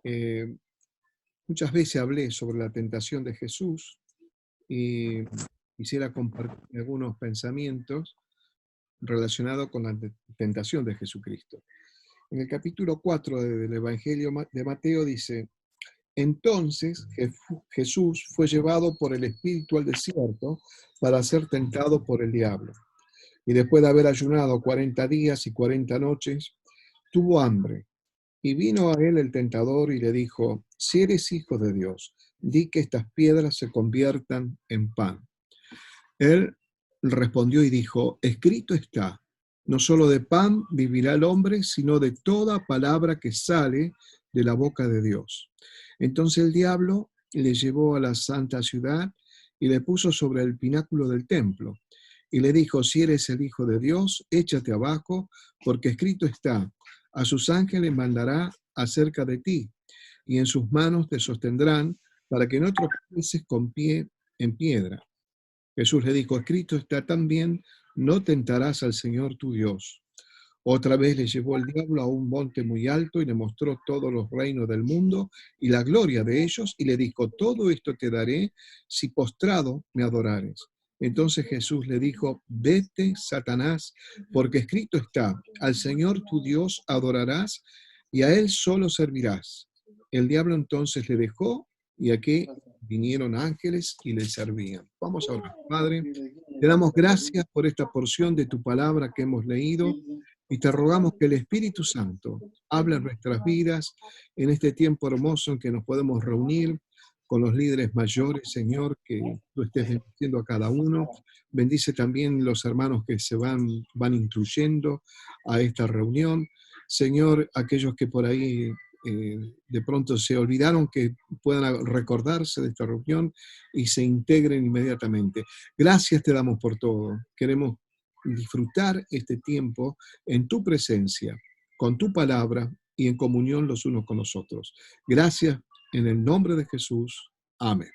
Eh, Muchas veces hablé sobre la tentación de Jesús y quisiera compartir algunos pensamientos relacionados con la tentación de Jesucristo. En el capítulo 4 del Evangelio de Mateo dice: entonces Jesús fue llevado por el Espíritu al desierto para ser tentado por el diablo. Y después de haber ayunado 40 días y 40 noches, tuvo hambre. Y vino a él el tentador y le dijo: si eres hijo de Dios, di que estas piedras se conviertan en pan. Él respondió y dijo: escrito está, no solo de pan vivirá el hombre, sino de toda palabra que sale de la boca de Dios. Entonces el diablo le llevó a la santa ciudad y le puso sobre el pináculo del templo. Y le dijo: si eres el Hijo de Dios, échate abajo, porque escrito está: a sus ángeles mandará acerca de ti, y en sus manos te sostendrán, para que no tropieces con pie en piedra. Jesús le dijo: escrito está también, no tentarás al Señor tu Dios. Otra vez le llevó el diablo a un monte muy alto y le mostró todos los reinos del mundo y la gloria de ellos, y le dijo: todo esto te daré si postrado me adorares. Entonces Jesús le dijo: vete, Satanás, porque escrito está: al Señor tu Dios adorarás y a él solo servirás. El diablo entonces le dejó, y aquí vinieron ángeles y le servían. Vamos a orar. Padre, te damos gracias por esta porción de tu palabra que hemos leído. Y te rogamos que el Espíritu Santo hable en nuestras vidas en este tiempo hermoso en que nos podemos reunir con los líderes mayores, Señor, que tú estés bendiciendo a cada uno. Bendice también los hermanos que se van instruyendo a esta reunión. Señor, aquellos que por ahí de pronto se olvidaron, que puedan recordarse de esta reunión y se integren inmediatamente. Gracias te damos por todo. Queremos disfrutar este tiempo en tu presencia, con tu palabra y en comunión los unos con los otros. Gracias en el nombre de Jesús. Amén.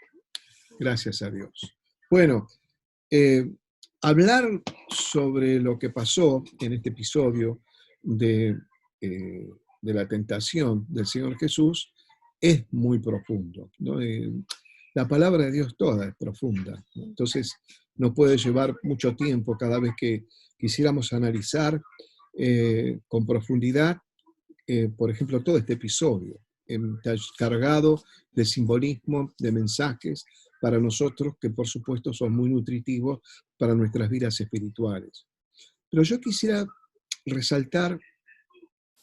Gracias a Dios. Bueno, eh, hablar sobre lo que pasó en este episodio de la tentación del Señor Jesús es muy profundo, ¿no? La palabra de Dios toda es profunda, ¿no? Entonces nos puede llevar mucho tiempo cada vez que quisiéramos analizar con profundidad, por ejemplo, todo este episodio, cargado de simbolismo, de mensajes para nosotros que por supuesto son muy nutritivos para nuestras vidas espirituales. Pero yo quisiera resaltar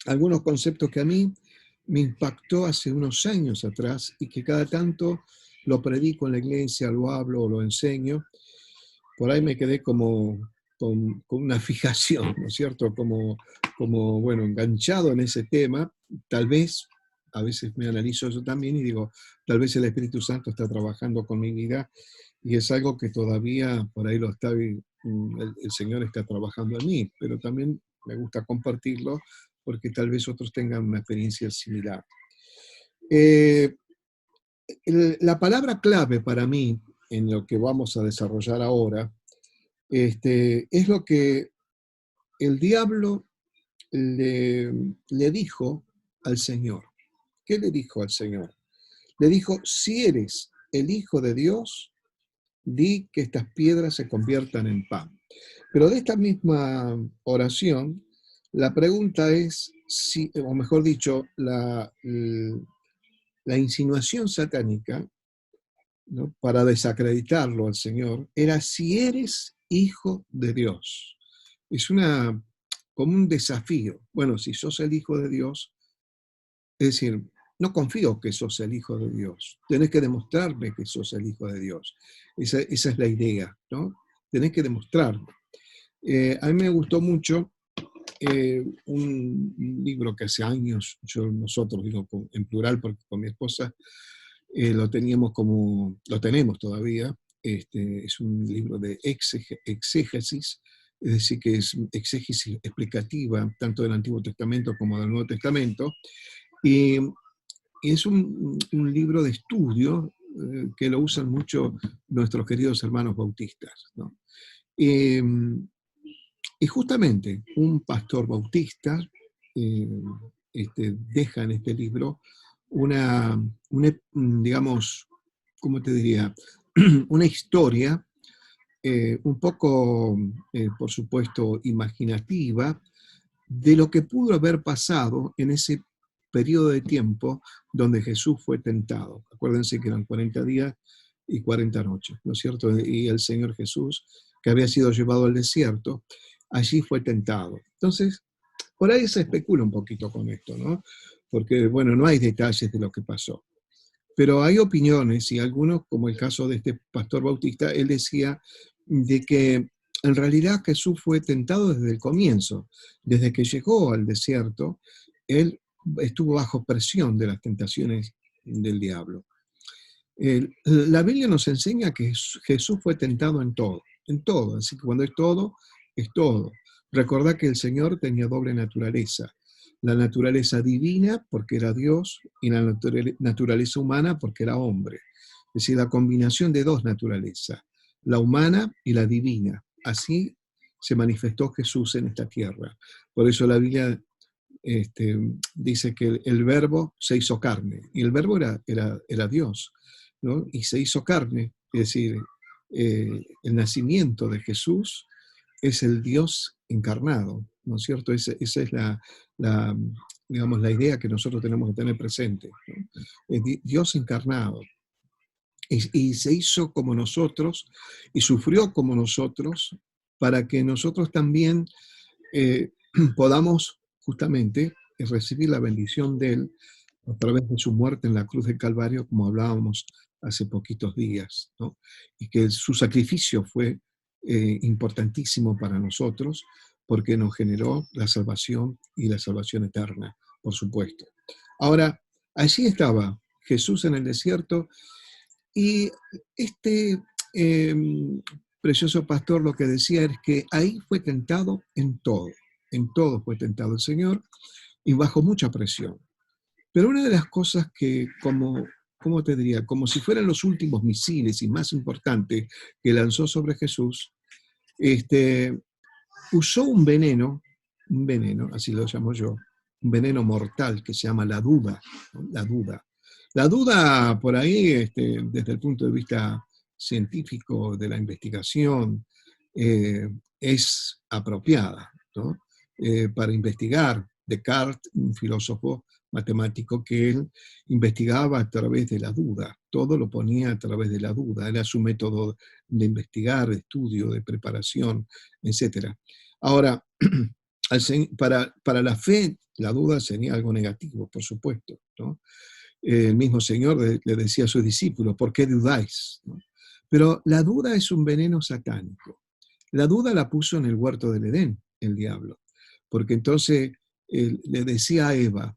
algunos conceptos que a mí me impactó hace unos años atrás y que cada tanto lo predico en la iglesia, lo hablo o lo enseño. Por ahí me quedé como con una fijación, ¿no es cierto? Bueno, enganchado en ese tema. Tal vez, a veces me analizo yo también y digo, tal vez el Espíritu Santo está trabajando con mi vida y es algo que todavía por ahí el Señor está trabajando en mí, pero también me gusta compartirlo porque tal vez otros tengan una experiencia similar. Eh, la palabra clave para mí en lo que vamos a desarrollar ahora es lo que el diablo le dijo al Señor. ¿Qué le dijo al Señor? Le dijo: si eres el Hijo de Dios, di que estas piedras se conviertan en pan. Pero de esta misma oración, la pregunta es, si, o mejor dicho, la insinuación satánica, ¿no?, para desacreditarlo al Señor, era: si eres hijo de Dios. Es como un desafío. Bueno, si sos el Hijo de Dios, es decir, no confío que sos el Hijo de Dios. Tenés que demostrarme que sos el Hijo de Dios. Esa es la idea, ¿no? Tenés que demostrarlo. A mí me gustó mucho un libro que hace años, nosotros digo en plural porque con mi esposa lo tenemos todavía. Es un libro de exégesis, es decir, que es exégesis explicativa tanto del Antiguo Testamento como del Nuevo Testamento, y es un libro de estudio que lo usan mucho nuestros queridos hermanos bautistas, ¿no? Y justamente un pastor bautista deja en este libro digamos, ¿cómo te diría? Una historia un poco, por supuesto, imaginativa de lo que pudo haber pasado en ese periodo de tiempo donde Jesús fue tentado. Acuérdense que eran 40 días y 40 noches, ¿no es cierto? Y el Señor Jesús, que había sido llevado al desierto, allí fue tentado. Entonces, por ahí se especula un poquito con esto, ¿no? Porque, bueno, no hay detalles de lo que pasó. Pero hay opiniones y algunos, como el caso de este pastor bautista, él decía de que en realidad Jesús fue tentado desde el comienzo, desde que llegó al desierto, él estuvo bajo presión de las tentaciones del diablo. La Biblia nos enseña que Jesús fue tentado en todo, así que cuando es todo, es todo. Recordá que el Señor tenía doble naturaleza, la naturaleza divina porque era Dios y la naturaleza humana porque era hombre. Es decir, la combinación de dos naturalezas, la humana y la divina. Así se manifestó Jesús en esta tierra. Por eso la Biblia dice que el verbo se hizo carne, y el verbo era Dios, ¿no? Y se hizo carne, es decir, el nacimiento de Jesús es el Dios encarnado, ¿no es cierto? Esa es la, digamos, la idea que nosotros tenemos que tener presente, ¿no? Dios encarnado, y se hizo como nosotros, y sufrió como nosotros, para que nosotros también eh, podamos justamente recibir la bendición de Él a través de su muerte en la cruz del Calvario, como hablábamos hace poquitos días, ¿no? Y que su sacrificio fue importantísimo para nosotros porque nos generó la salvación y la salvación eterna, por supuesto. Ahora, allí estaba Jesús en el desierto y este eh, precioso pastor lo que decía es que ahí fue tentado en todo fue tentado el Señor y bajo mucha presión. Pero una de las cosas que, ¿cómo te diría? Como si fueran los últimos misiles y más importantes que lanzó sobre Jesús, este, usó un veneno, así lo llamo yo, un veneno mortal que se llama la duda, ¿no? La duda. La duda por ahí, desde el punto de vista científico de la investigación, es apropiada, ¿no? Para investigar. Descartes, un filósofo matemático que él investigaba a través de la duda, todo lo ponía a través de la duda, era su método de investigar, de estudio, de preparación, etc. Ahora, para la fe, la duda sería algo negativo, por supuesto, ¿no? El mismo Señor le decía a sus discípulos, ¿por qué dudáis? ¿No? Pero la duda es un veneno satánico. La duda la puso en el huerto del Edén, el diablo, porque entonces le decía a Eva,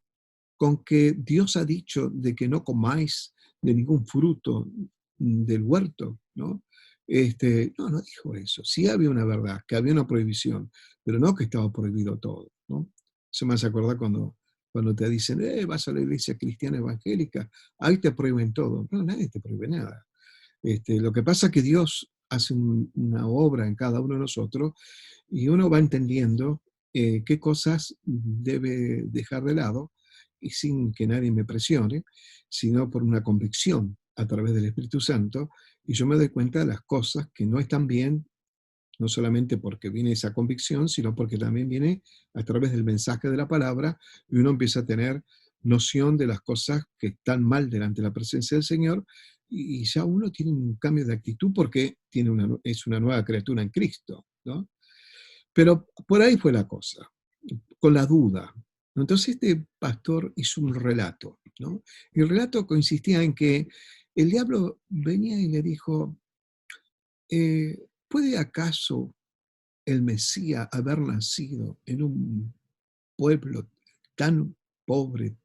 con que Dios ha dicho de que no comáis de ningún fruto del huerto, ¿no? No dijo eso. Sí había una verdad, que había una prohibición, pero no que estaba prohibido todo, ¿no? Eso me hace acordar cuando te dicen, vas a la iglesia cristiana evangélica, ahí te prohíben todo. No, nadie te prohíbe nada. Lo que pasa es que Dios hace una obra en cada uno de nosotros y uno va entendiendo qué cosas debe dejar de lado y sin que nadie me presione, sino por una convicción a través del Espíritu Santo, y yo me doy cuenta de las cosas que no están bien, no solamente porque viene esa convicción, sino porque también viene a través del mensaje de la palabra, y uno empieza a tener noción de las cosas que están mal delante de la presencia del Señor, y ya uno tiene un cambio de actitud porque es una nueva criatura en Cristo, ¿no? Pero por ahí fue la cosa, con la duda. Entonces este pastor hizo un relato, ¿no? Y el relato consistía en que el diablo venía y le dijo, ¿puede acaso el Mesías haber nacido en un pueblo tan pobre,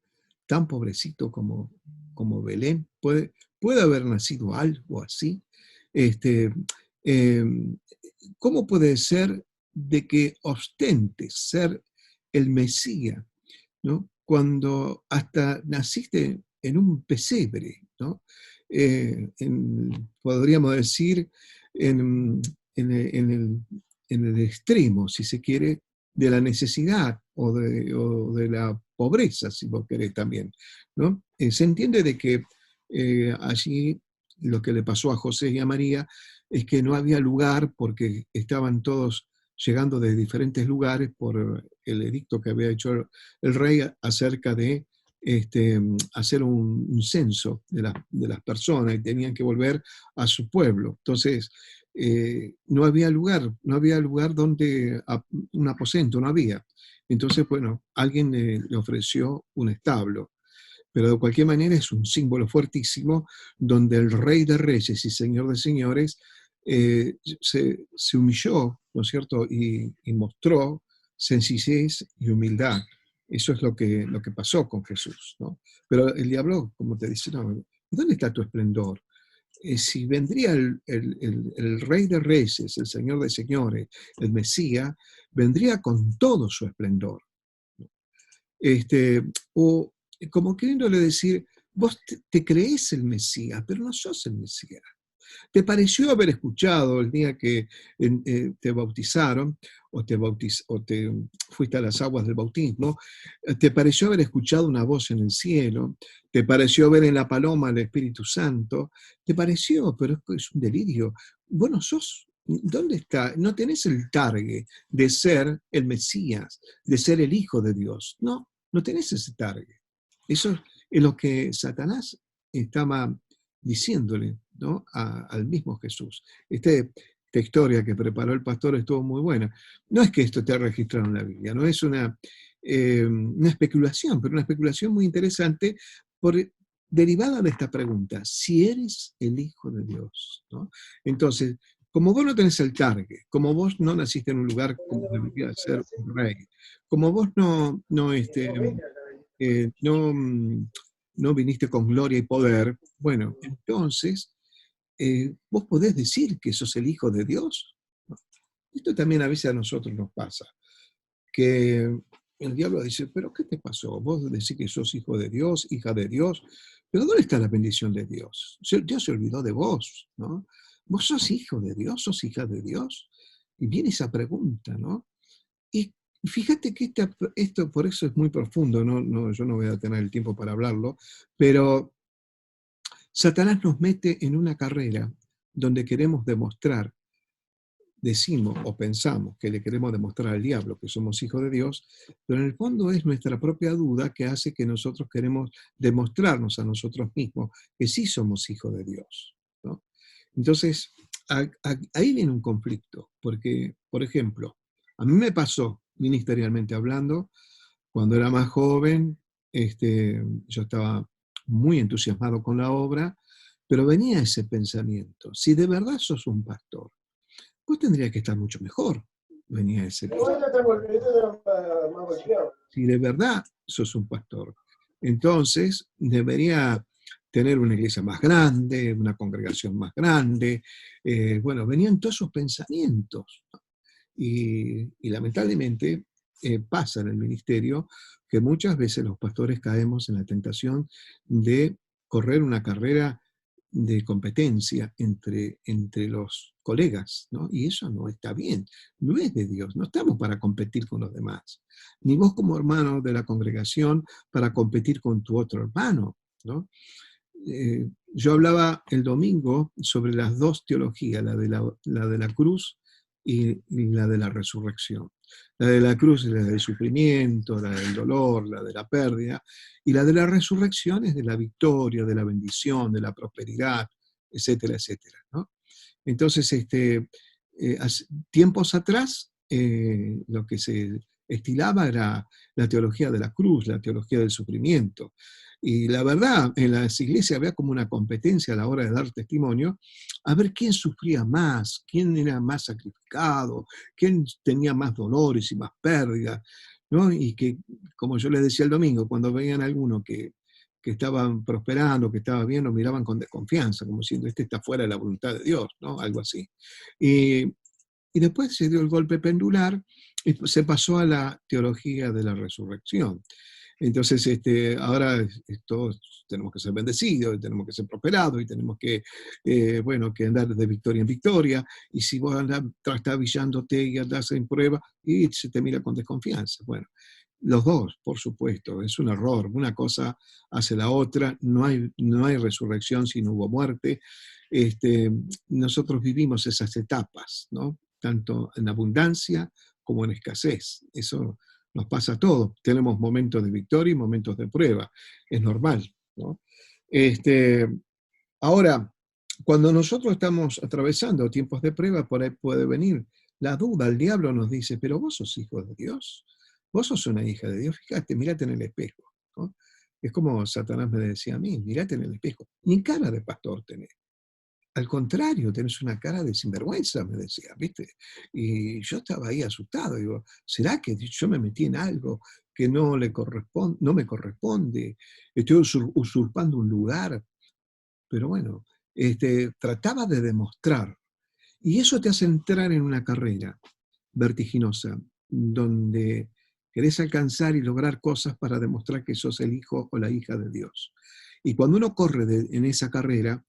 tan pobrecito como Belén? ¿Puede haber nacido algo así? Este, eh, ¿Cómo puede ser de que ostente ser el Mesías, ¿no? Cuando hasta naciste en un pesebre, ¿no? Podríamos decir en el extremo, si se quiere, de la necesidad o de la pobreza, si vos querés también, ¿no? Se entiende de que allí lo que le pasó a José y a María es que no había lugar porque estaban todos llegando de diferentes lugares por el edicto que había hecho el rey acerca de hacer un censo de las personas y tenían que volver a su pueblo. Entonces, no había lugar donde, un aposento, no había. Entonces, bueno, alguien le ofreció un establo, pero de cualquier manera es un símbolo fuertísimo donde el Rey de Reyes y Señor de Señores se humilló, ¿no es cierto? Y mostró sencillez y humildad. Eso es lo que pasó con Jesús, ¿no? Pero el diablo, como te dice, no, ¿dónde está tu esplendor? Si vendría el Rey de Reyes, el Señor de Señores, el Mesías, vendría con todo su esplendor. Este, o como queriéndole decir, vos te crees el Mesías, pero no sos el Mesías. ¿Te pareció haber escuchado el día que te bautizaron o te fuiste a las aguas del bautismo? ¿Te pareció haber escuchado una voz en el cielo? ¿Te pareció ver en la paloma el Espíritu Santo? ¿Te pareció? Pero es un delirio. Bueno, sos, ¿dónde está? No tenés el target de ser el Mesías, de ser el Hijo de Dios. No, no tenés ese target. Eso es lo que Satanás estaba diciéndole, ¿no? Al mismo Jesús. Esta historia que preparó el pastor estuvo muy buena. No es que esto esté registrado en la Biblia, no es una especulación, pero una especulación muy interesante derivada de esta pregunta, si eres el Hijo de Dios, ¿no? Entonces, como vos no tenés el target, como vos no naciste en un lugar como debería ser un rey, como vos no, no viniste con gloria y poder, bueno, entonces vos podés decir que sos el Hijo de Dios. Esto también a veces a nosotros nos pasa, que el diablo dice, pero ¿qué te pasó? Vos decís que sos hijo de Dios, hija de Dios, pero ¿dónde está la bendición de Dios? Dios se olvidó de vos, ¿no? Vos sos hijo de Dios, sos hija de Dios. Y viene esa pregunta, ¿no? Y fíjate que esto por eso es muy profundo, yo no voy a tener el tiempo para hablarlo, pero Satanás nos mete en una carrera donde queremos demostrar, decimos o pensamos que le queremos demostrar al diablo que somos hijos de Dios, pero en el fondo es nuestra propia duda que hace que nosotros queremos demostrarnos a nosotros mismos que sí somos hijos de Dios, ¿no? Entonces, ahí viene un conflicto, porque, por ejemplo, a mí me pasó, ministerialmente hablando, cuando era más joven, yo estaba muy entusiasmado con la obra, pero venía ese pensamiento, si de verdad sos un pastor, vos tendrías que estar mucho mejor, venía ese pensamiento. Si de verdad sos un pastor, entonces debería tener una iglesia más grande, una congregación más grande. Bueno, venían todos esos pensamientos. Y lamentablemente pasa en el ministerio que muchas veces los pastores caemos en la tentación de correr una carrera de competencia entre los colegas, ¿no? Y eso no está bien, no es de Dios, no estamos para competir con los demás, ni vos como hermano de la congregación para competir con tu otro hermano, ¿no? Yo hablaba el domingo sobre las dos teologías, la de la cruz y la de la resurrección. La de la cruz es la del sufrimiento, la del dolor, la de la pérdida, y la de la resurrección es de la victoria, de la bendición, de la prosperidad, etcétera, etcétera, ¿no? Entonces, tiempos atrás, lo que se estilaba era la teología de la cruz, la teología del sufrimiento. Y la verdad, en las iglesias había como una competencia a la hora de dar testimonio, a ver quién sufría más, quién era más sacrificado, quién tenía más dolores y más pérdidas, ¿no? Y que, como yo les decía el domingo, cuando veían a alguno que estaban prosperando, que estaba bien, lo miraban con desconfianza, como diciendo, este está fuera de la voluntad de Dios, ¿no? Algo así. Y, y después se dio el golpe pendular y se pasó a la teología de la resurrección. Entonces, ahora todos tenemos que ser bendecidos, tenemos que ser prosperados y tenemos que, bueno, que andar de victoria en victoria. Y si vos andás trastabillándote y andás en prueba, y se te mira con desconfianza. Bueno, Los dos, por supuesto, es un error. Una cosa hace la otra, no hay resurrección si no hubo muerte. Nosotros vivimos esas etapas, ¿no? Tanto en abundancia como en escasez. Eso nos pasa a todos. Tenemos momentos de victoria y momentos de prueba. Es normal, ¿no? Ahora, cuando nosotros estamos atravesando tiempos de prueba, por ahí puede venir la duda. El diablo nos dice, pero vos sos hijo de Dios, vos sos una hija de Dios, fíjate, mirate en el espejo, ¿no? Es como Satanás me decía a mí, mirate en el espejo, ni cara de pastor tenés. Al contrario, tenés una cara de sinvergüenza, me decía, ¿viste? Y yo estaba ahí asustado, digo, ¿será que yo me metí en algo que no me corresponde? Estoy usurpando un lugar, pero bueno, trataba de demostrar. Y eso te hace entrar en una carrera vertiginosa, donde querés alcanzar y lograr cosas para demostrar que sos el hijo o la hija de Dios. Y cuando uno corre en esa carrera,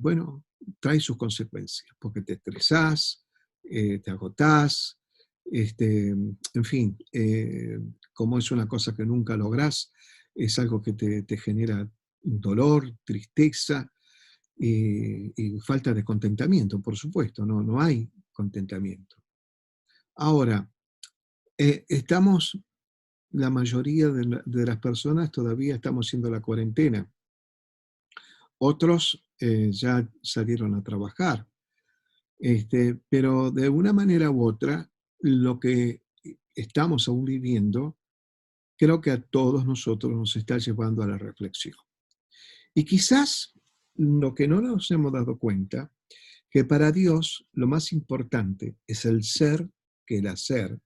bueno, trae sus consecuencias, porque te estresás, te agotás, en fin, como es una cosa que nunca lográs, es algo que te genera dolor, tristeza y falta de contentamiento, por supuesto, no hay contentamiento. Ahora, estamos, la mayoría de las personas todavía estamos haciendo la cuarentena. Otros ya salieron a trabajar. Pero de una manera u otra, lo que estamos aún viviendo, creo que a todos nosotros nos está llevando a la reflexión. Y quizás lo que no nos hemos dado cuenta, que para Dios lo más importante es el ser que el hacer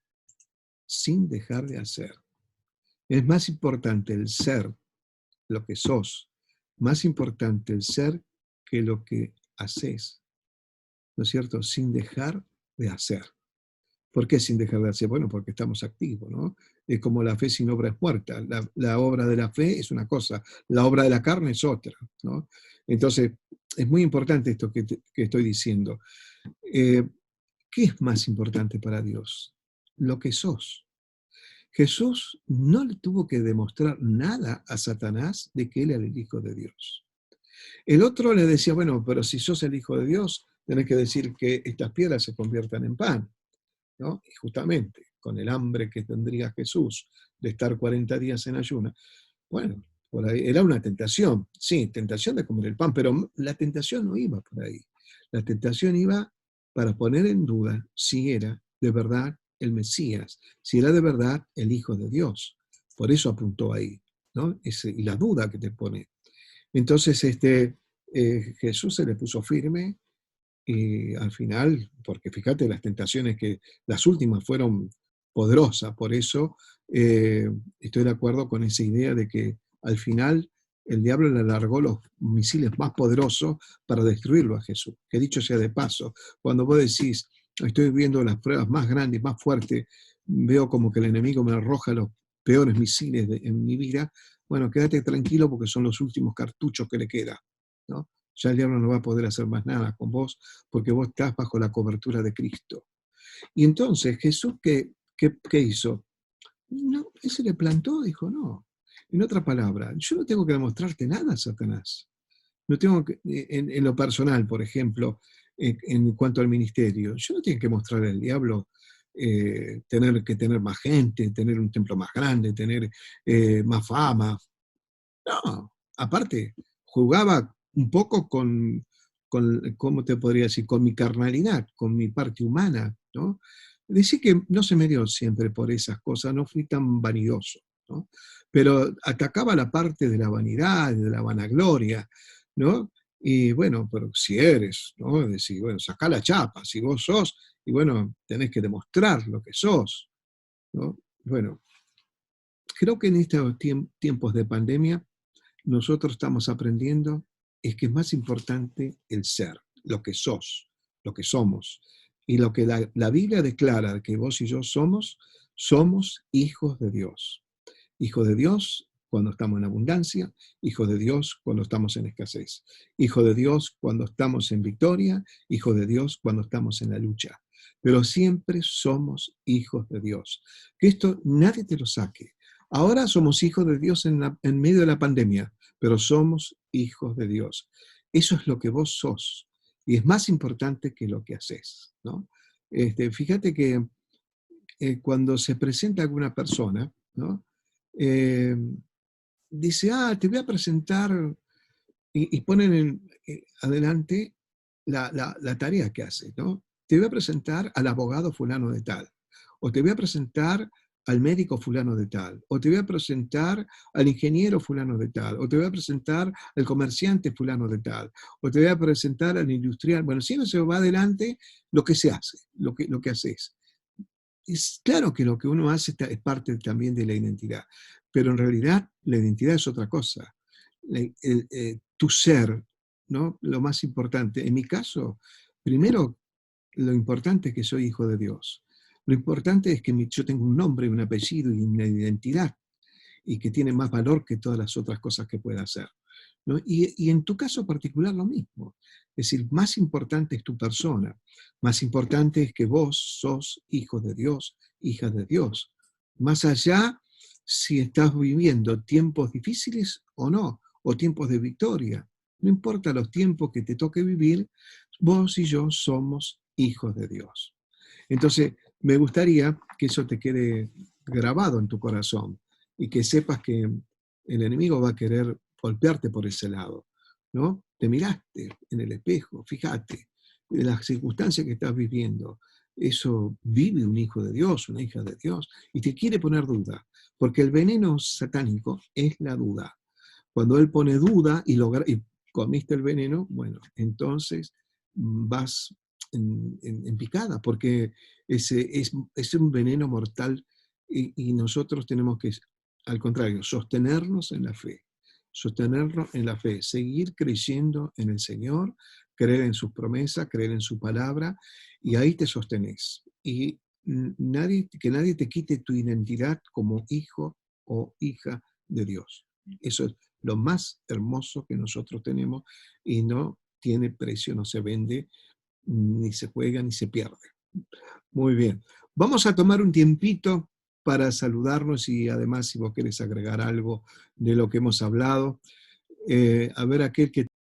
sin dejar de hacer. Es más importante el ser, lo que sos, más importante el ser que lo que haces, ¿no es cierto? Sin dejar de hacer. ¿Por qué sin dejar de hacer? Bueno, porque estamos activos, ¿no? Es como la fe sin obra es muerta. La obra de la fe es una cosa, la obra de la carne es otra, ¿no? Entonces, es muy importante esto que estoy diciendo. Eh, ¿Qué es más importante para Dios? Lo que sos. Jesús no le tuvo que demostrar nada a Satanás de que él era el Hijo de Dios. El otro le decía, bueno, pero si sos el Hijo de Dios, tenés que decir que estas piedras se conviertan en pan, ¿no? Y justamente con el hambre que tendría Jesús de estar 40 días en ayuna, bueno, por ahí era una tentación, sí, tentación de comer el pan, pero la tentación no iba por ahí. La tentación iba para poner en duda si era de verdad el Mesías, si era de verdad el Hijo de Dios. Por eso apuntó ahí, ¿no? Y la duda que te pone. Entonces, Jesús se le puso firme y al final, porque fíjate las tentaciones que las últimas fueron poderosas, por eso estoy de acuerdo con esa idea de que al final el diablo le alargó los misiles más poderosos para destruirlo a Jesús. Que dicho sea de paso, cuando vos decís, estoy viendo las pruebas más grandes, más fuertes, veo como que el enemigo me arroja los peores misiles en mi vida, bueno, quédate tranquilo porque son los últimos cartuchos que le queda, ¿no? Ya el diablo no va a poder hacer más nada con vos porque vos estás bajo la cobertura de Cristo. Y entonces Jesús, ¿qué hizo? No, él se le plantó, dijo, no. En otra palabra, yo no tengo que demostrarte nada, Satanás. No tengo que, en lo personal, por ejemplo, en cuanto al ministerio, yo no tengo que mostrar al diablo tener que tener más gente, tener un templo más grande, tener más fama. No, aparte, jugaba un poco ¿cómo te podría decir? Con mi carnalidad, con mi parte humana, ¿no? Decir que no se me dio siempre por esas cosas, no fui tan vanidoso, ¿no? Pero atacaba la parte de la vanidad, de la vanagloria, ¿no? Y bueno, pero si eres, ¿no? Es decir, bueno, sacá la chapa, si vos sos, y bueno, tenés que demostrar lo que sos, ¿no? Bueno, creo que en estos tiempos de pandemia, nosotros estamos aprendiendo es que es más importante el ser, lo que sos, lo que somos. Y lo que la Biblia declara que vos y yo somos hijos de Dios. Hijos de Dios cuando estamos en abundancia, hijos de Dios cuando estamos en escasez, hijos de Dios cuando estamos en victoria, hijos de Dios cuando estamos en la lucha. pero siempre somos hijos de Dios. Que esto nadie te lo saque. Ahora somos hijos de Dios en medio de la pandemia, pero somos hijos de Dios. Eso es lo que vos sos, y es más importante que lo que haces, ¿no? Fíjate que cuando se presenta alguna persona, ¿no? Eh, dice, te voy a presentar, y ponen adelante la tarea que hace, ¿no? Te voy a presentar al abogado fulano de tal, o te voy a presentar al médico fulano de tal, o te voy a presentar al ingeniero fulano de tal, o te voy a presentar al comerciante fulano de tal, o te voy a presentar al industrial. Bueno, siempre se va adelante lo que se hace, lo que haces. Es claro que lo que uno hace es parte también de la identidad, pero en realidad la identidad es otra cosa. Tu ser, ¿no? Lo más importante. En mi caso, primero, lo importante es que soy hijo de Dios. Lo importante es que yo tengo un nombre, un apellido y una identidad, y que tiene más valor que todas las otras cosas que pueda hacer, ¿no? Y en tu caso particular lo mismo. Es decir, más importante es tu persona, más importante es que vos sos hijo de Dios, hija de Dios. Más allá si estás viviendo tiempos difíciles o no, o tiempos de victoria. No importa los tiempos que te toque vivir, vos y yo somos hijos de Dios. Entonces, me gustaría que eso te quede grabado en tu corazón y que sepas que el enemigo va a querer golpearte por ese lado, ¿no? Te miraste en el espejo, fíjate, en las circunstancias que estás viviendo, eso vive un hijo de Dios, una hija de Dios, y te quiere poner duda, porque el veneno satánico es la duda. Cuando él pone duda y comiste el veneno, bueno, entonces vas en picada, porque es un veneno mortal, y nosotros tenemos que, al contrario, sostenernos en la fe, seguir creyendo en el Señor, creer en sus promesas, creer en su palabra, y ahí te sostenés. Y que nadie te quite tu identidad como hijo o hija de Dios. Eso es lo más hermoso que nosotros tenemos, y no tiene precio, no se vende, ni se juega, ni se pierde. Muy bien. Vamos a tomar un tiempito para saludarnos, y además si vos querés agregar algo de lo que hemos hablado, a ver aquel que